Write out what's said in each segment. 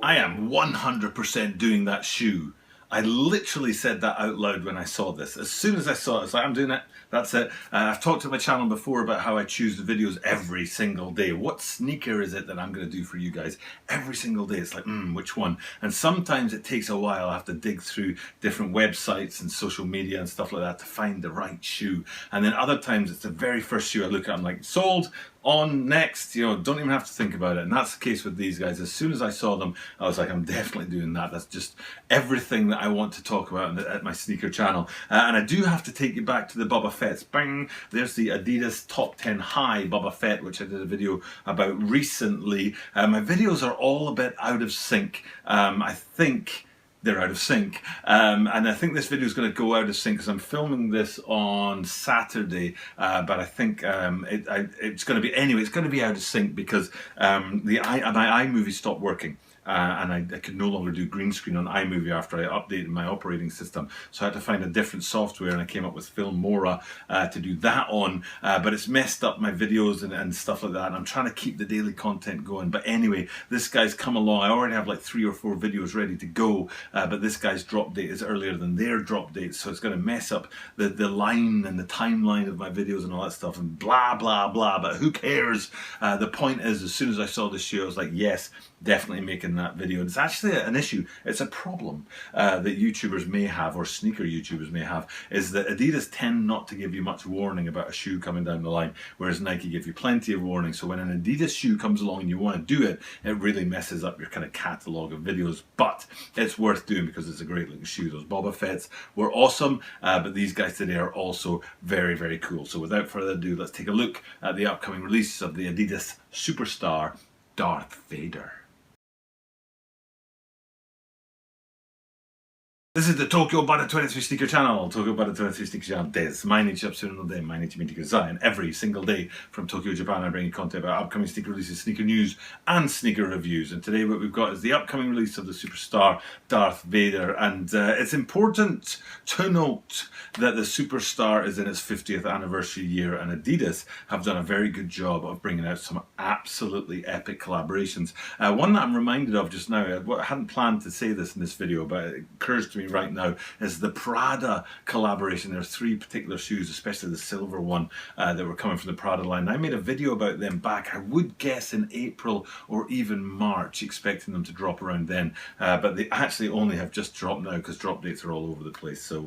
I am 100% doing that shoe. I literally said that out loud when I saw this. As soon as I saw it, it's like, I'm doing it. That's it. I've talked to my channel before about how I choose the videos every single day. What sneaker is it that I'm going to do for you guys every single day? It's like, which one? And sometimes it takes a while. I have to dig through different websites and social media and stuff like that to find the right shoe. And then other times it's the very first shoe I look at. I'm like, sold. On, next, don't even have to think about it. And that's the case with these guys. As soon as I saw them, I was like, I'm definitely doing that. That's just everything that I want to talk about at my sneaker channel. And I do have to take you back to the Boba Fett's. Bang! There's the Adidas Top 10 High Boba Fett, which I did a video about recently. My videos are all a bit out of sync. I think they're out of sync, and I think this video is going to go out of sync because I'm filming this on Saturday, but I think it's going to be, anyway, it's going to be out of sync because my iMovie stopped working. And I could no longer do green screen on iMovie after I updated my operating system. So I had to find a different software, and I came up with Filmora to do that on. But it's messed up my videos and stuff like that. And I'm trying to keep the daily content going. But anyway, this guy's come along. I already have like 3 or 4 videos ready to go. But this guy's drop date is earlier than their drop date. So it's going to mess up the line and the timeline of my videos and all that stuff. And blah, blah, blah. But who cares? The point is, as soon as I saw this shoe, I was like, yes, definitely making that video. It's actually an issue. It's a problem that YouTubers may have, or sneaker YouTubers may have, is that Adidas tend not to give you much warning about a shoe coming down the line, whereas Nike give you plenty of warning. So when an Adidas shoe comes along and you want to do it, it really messes up your kind of catalogue of videos. But it's worth doing because it's a great looking shoe. Those Boba Fetts were awesome, but these guys today are also very, very cool. So without further ado, let's take a look at the upcoming release of the Adidas Superstar Darth Vader. This is the Tokyo Bada 23 Sneaker Channel. Tokyo Bada 23 Sneaker Channel des. 毎日アップするので毎日見てください. And every single day from Tokyo, Japan, I bring you content about upcoming sneaker releases, sneaker news, and sneaker reviews. And today what we've got is the upcoming release of the Superstar Darth Vader. And it's important to note that the Superstar is in its 50th anniversary year, and Adidas have done a very good job of bringing out some absolutely epic collaborations. One that I'm reminded of just now, I hadn't planned to say this in this video, but it occurs to me right now, is the Prada collaboration. There are 3 particular shoes, especially the silver one, that were coming from the Prada line. I made a video about them back, I would guess in April or even March, expecting them to drop around then, but they actually only have just dropped now because drop dates are all over the place. So,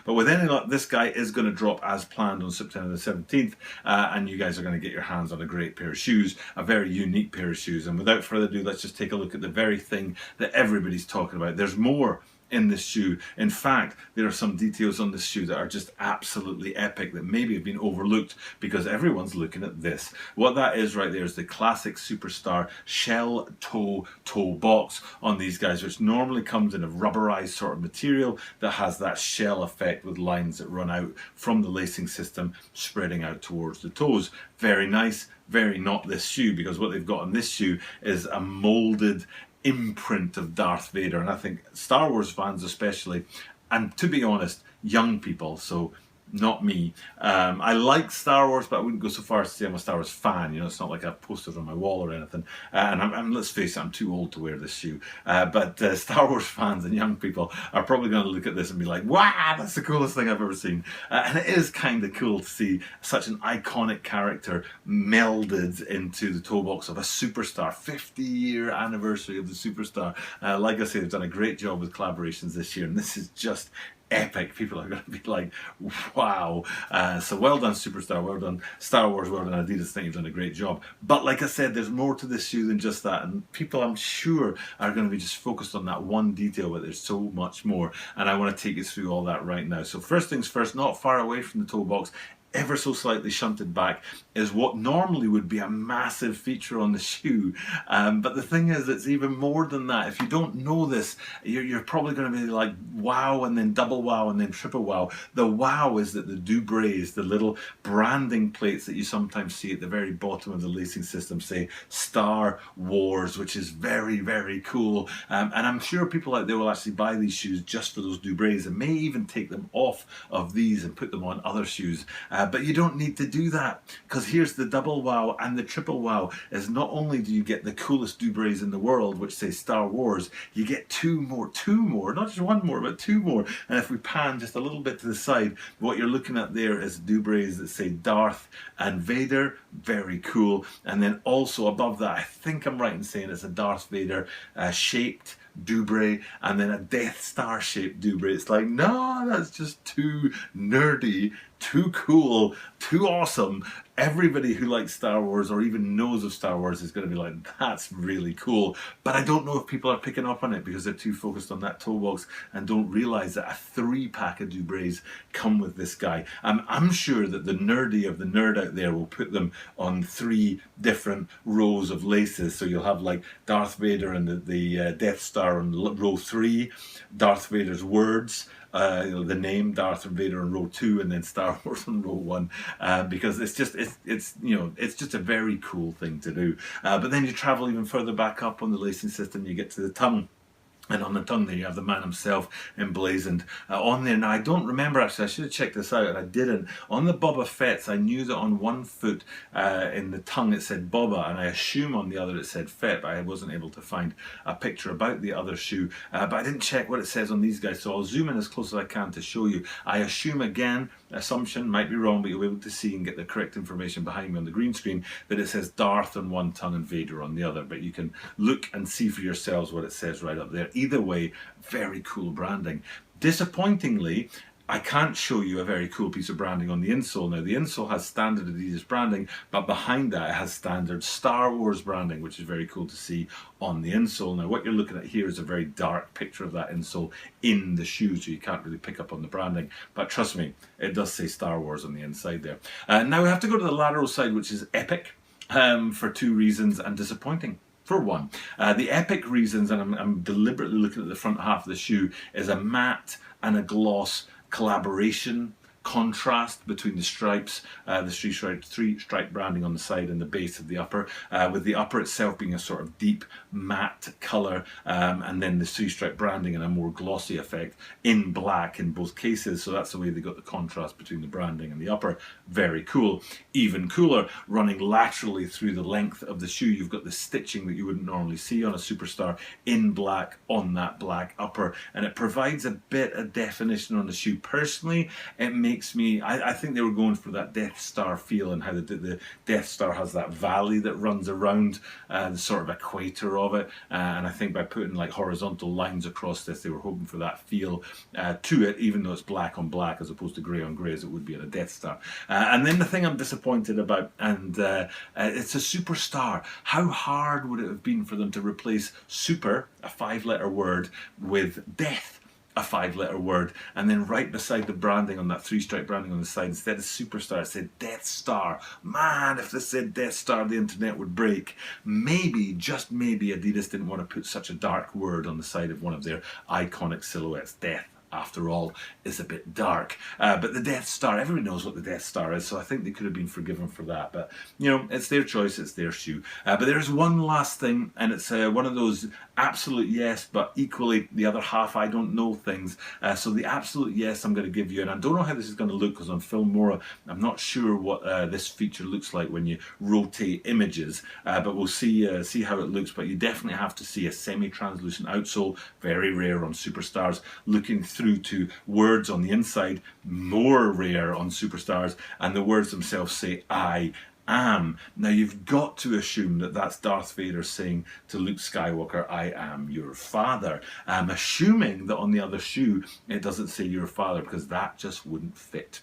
but with any luck, this guy is going to drop as planned on September the 17th, and you guys are going to get your hands on a great pair of shoes, a very unique pair of shoes. And without further ado, let's just take a look at the very thing that everybody's talking about. There's more in this shoe. In fact, there are some details on this shoe that are just absolutely epic that maybe have been overlooked because everyone's looking at this. What that is right there is the classic Superstar shell toe box on these guys, which normally comes in a rubberized sort of material that has that shell effect with lines that run out from the lacing system spreading out towards the toes. Very nice, very not this shoe, because what they've got on this shoe is a molded imprint of Darth Vader. And I think Star Wars fans especially, and to be honest, young people, so not me. I like Star Wars, but I wouldn't go so far as to say I'm a Star Wars fan. It's not like I have posters on my wall or anything. And let's face it, I'm too old to wear this shoe. But Star Wars fans and young people are probably going to look at this and be like, wow, that's the coolest thing I've ever seen. And it is kind of cool to see such an iconic character melded into the toe box of a Superstar. 50-year anniversary of the Superstar. Like I say, they've done a great job with collaborations this year, and this is just epic. People are going to be like, wow. So well done Superstar, well done Star Wars, well done Adidas. I think you've done a great job. But like I said, there's more to this shoe than just that, and people, I'm sure, are going to be just focused on that one detail, but there's so much more, and I want to take you through all that right now. So first things first, not far away from the toe box, ever so slightly shunted back, is what normally would be a massive feature on the shoe. But the thing is, it's even more than that. If you don't know this, you're probably going to be like, wow, and then double wow, and then triple wow. The wow is that the doubrés, the little branding plates that you sometimes see at the very bottom of the lacing system, say Star Wars, which is very, very cool. And I'm sure people out there will actually buy these shoes just for those doubrés, and may even take them off of these and put them on other shoes. But you don't need to do that, because here's the double wow and the triple wow, is not only do you get the coolest doubrays in the world, which say Star Wars, you get two more, not just one more, but two more. And if we pan just a little bit to the side, what you're looking at there is doubrays that say Darth and Vader, very cool. And then also above that, I think I'm right in saying it's a Darth Vader shaped doubray, and then a Death Star shaped doubray. It's like, no, that's just too nerdy, too cool, too awesome. Everybody who likes Star Wars or even knows of Star Wars is going to be like, that's really cool. But I don't know if people are picking up on it because they're too focused on that toe box and don't realize that a 3-pack of doubrays come with this guy. I'm sure that the nerdy of the nerd out there will put them on 3 different rows of laces. So you'll have like Darth Vader and the Death Star on row 3, Darth Vader's words, the name Darth Vader on row 2, and then Star Wars on row 1, because it's just a very cool thing to do. But then you travel even further back up on the lacing system, you get to the tongue. And on the tongue there you have the man himself emblazoned on there. Now I don't remember, actually, I should have checked this out and I didn't. On the Boba Fett's, I knew that on one foot in the tongue it said Boba, and I assume on the other it said Fett, but I wasn't able to find a picture about the other shoe. But I didn't check what it says on these guys, so I'll zoom in as close as I can to show you. I assume, again, assumption, might be wrong, but you'll be able to see and get the correct information behind me on the green screen, that it says Darth on one tongue and Vader on the other. But you can look and see for yourselves what it says right up there. Either way, very cool branding. Disappointingly, I can't show you a very cool piece of branding on the insole. Now, the insole has standard Adidas branding, but behind that it has standard Star Wars branding, which is very cool to see on the insole. Now, what you're looking at here is a very dark picture of that insole in the shoe, so you can't really pick up on the branding. But trust me, it does say Star Wars on the inside there. Now we have to go to the lateral side, which is epic, for 2 reasons, and disappointing for 1. The epic reasons, and I'm deliberately looking at the front half of the shoe, is a matte and a gloss collaboration contrast between the stripes, the three-stripe branding on the side and the base of the upper, with the upper itself being a sort of deep matte colour, and then the 3-stripe branding and a more glossy effect in black in both cases. So that's the way they got the contrast between the branding and the upper. Very cool. Even cooler, running laterally through the length of the shoe, you've got the stitching that you wouldn't normally see on a Superstar in black on that black upper, and it provides a bit of definition on the shoe. Personally, it makes me, I think they were going for that Death Star feel, and how the Death Star has that valley that runs around the sort of equator of it, and I think by putting like horizontal lines across this, they were hoping for that feel to it, even though it's black on black as opposed to grey on grey as it would be at a Death Star. And then the thing I'm disappointed about, and it's a Superstar. How hard would it have been for them to replace super, a 5-letter word, with death, a 5-letter word, and then right beside the branding on that 3-stripe branding on the side, instead of Superstar, it said Death Star. Man, if this said Death Star, the internet would break. Maybe, just maybe, Adidas didn't want to put such a dark word on the side of one of their iconic silhouettes. Death, after all, is a bit dark. But the Death Star, everybody knows what the Death Star is, so I think they could have been forgiven for that. But, you know, it's their choice, it's their shoe. But there's one last thing, and it's one of those absolute yes, but equally the other half I don't know things. So the absolute yes I'm going to give you, and I don't know how this is going to look because on Filmora I'm not sure what this feature looks like when you rotate images, but we'll see how it looks. But you definitely have to see a semi-translucent outsole, very rare on Superstars, looking through to words on the inside, more rare on Superstars, and the words themselves say I am. Now you've got to assume that that's Darth Vader saying to Luke Skywalker, I am your father. I'm assuming that on the other shoe it doesn't say your father, because that just wouldn't fit.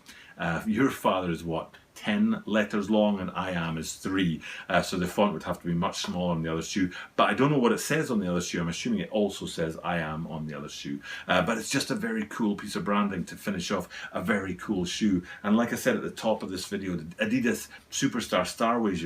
Your father is what, 10 letters long, and I am is 3, so the font would have to be much smaller on the other shoe. But I don't know what it says on the other shoe. I'm assuming it also says I am on the other shoe, but it's just a very cool piece of branding to finish off a very cool shoe. And like I said at the top of this video, the Adidas Superstar Star Wars,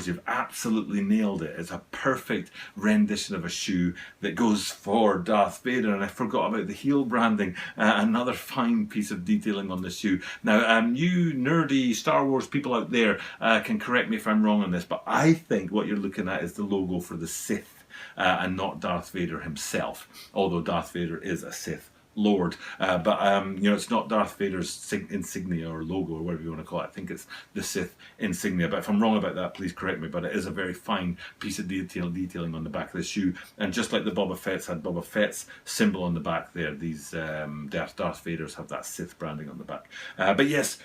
you've absolutely nailed it. It's a perfect rendition of a shoe that goes for Darth Vader. And I forgot about the heel branding, another fine piece of detailing on the shoe. Now, you nerdy Star Wars people out there can correct me if I'm wrong on this, but I think what you're looking at is the logo for the Sith, and not Darth Vader himself, although Darth Vader is a Sith Lord. But you know, it's not Darth Vader's insignia or logo or whatever you want to call it. I think it's the Sith insignia. But if I'm wrong about that, please correct me. But it is a very fine piece of detailing on the back of the shoe. And just like the Boba Fett's had Boba Fett's symbol on the back there, these Darth Vaders have that Sith branding on the back. But yes,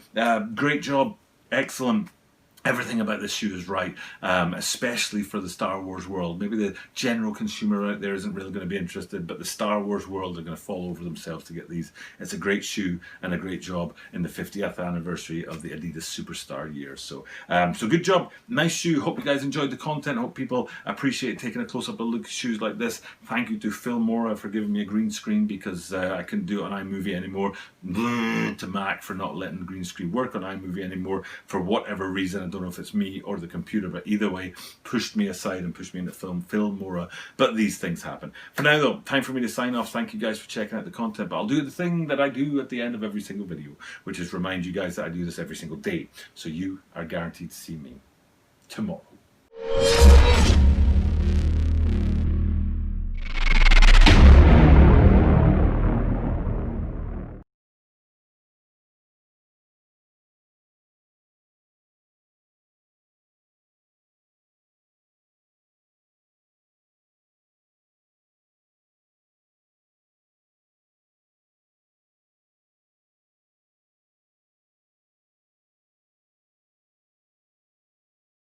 great job, excellent. Everything about this shoe is right, especially for the Star Wars world. Maybe the general consumer out there isn't really going to be interested, but the Star Wars world are going to fall over themselves to get these. It's a great shoe and a great job in the 50th anniversary of the Adidas Superstar year. So good job. Nice shoe. Hope you guys enjoyed the content. Hope people appreciate taking a close-up look at shoes like this. Thank you to Phil Mora for giving me a green screen because I couldn't do it on iMovie anymore. To Mac for not letting the green screen work on iMovie anymore for whatever reason. I don't know if it's me or the computer, but either way, pushed me aside and pushed me into film Mora. But these things happen. For now though, time for me to sign off. Thank you guys for checking out the content, but I'll do the thing that I do at the end of every single video, which is remind you guys that I do this every single day, so you are guaranteed to see me tomorrow.